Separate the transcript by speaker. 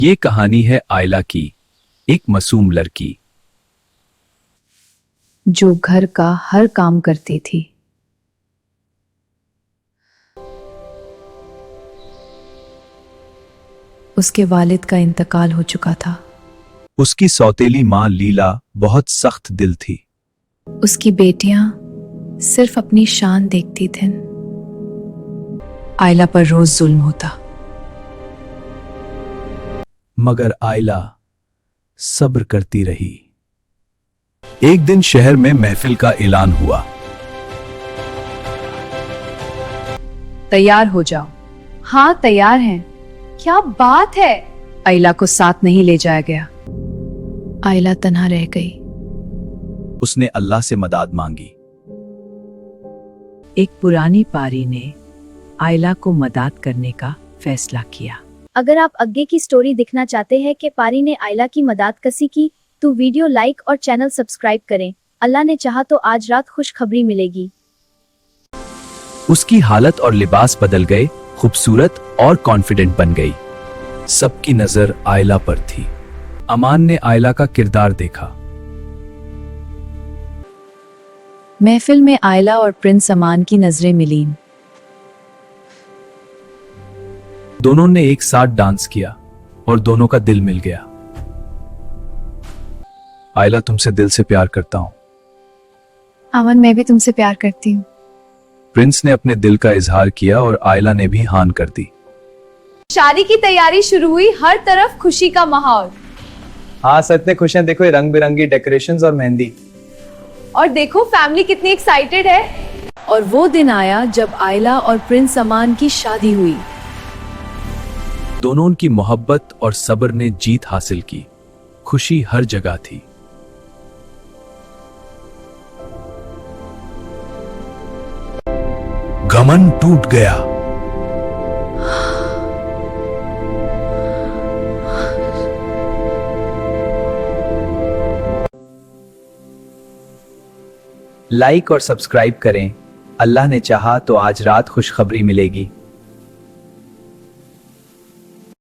Speaker 1: ये कहानी है आयला की, एक मासूम लड़की
Speaker 2: जो घर का हर काम करती थी। उसके वालिद का इंतकाल हो चुका था।
Speaker 1: उसकी सौतेली माँ लीला बहुत सख्त दिल थी।
Speaker 2: उसकी बेटियां सिर्फ अपनी शान देखती थीं। आयला पर रोज जुल्म होता।
Speaker 1: मगर आयला सब्र करती रही। एक दिन शहर में महफिल का ऐलान हुआ।
Speaker 2: तैयार हो जाओ। हाँ, तैयार हैं। क्या बात है। आयला को साथ नहीं ले जाया गया। आयला तन्हा रह गई।
Speaker 1: उसने अल्लाह से मदद मांगी।
Speaker 3: एक पुरानी पारी ने आयला को मदद करने का फैसला किया।
Speaker 4: अगर आप आगे की स्टोरी दिखना चाहते हैं कि पारी ने आयला की मदद कैसी की, तो वीडियो लाइक और चैनल सब्सक्राइब करें। अल्लाह ने चाहा तो आज रात खुशखबरी मिलेगी।
Speaker 1: उसकी हालत और लिबास बदल गए, खूबसूरत और कॉन्फिडेंट बन गई। सबकी नजर आयला पर थी। अमान ने आयला का किरदार देखा।
Speaker 2: महफिल में आयला और प्रिंस अमान की नजरें मिलीं।
Speaker 1: दोनों ने एक साथ डांस किया और दोनों का दिल मिल गया। आयला, तुमसे दिल से प्यार करता हूं।
Speaker 2: अमन, मैं भी तुमसे प्यार करती हूँ।
Speaker 1: प्रिंस ने अपने दिल का इजहार किया और आयला ने भी हान कर दी।
Speaker 5: शादी की तैयारी शुरू हुई। हर तरफ खुशी का माहौल।
Speaker 6: हाँ, सच में खुश हैं। देखो ये रंग बिरंगी डेकोरेशंस और मेहंदी।
Speaker 5: और देखो फैमिली कितनी एक्साइटेड है।
Speaker 2: और वो दिन आया जब आयला और प्रिंस अमान की शादी हुई।
Speaker 1: दोनों की मोहब्बत और सब्र ने जीत हासिल की। खुशी हर जगह थी। घमंड टूट गया।
Speaker 6: लाइक और सब्सक्राइब करें। अल्लाह ने चाहा तो आज रात खुशखबरी मिलेगी।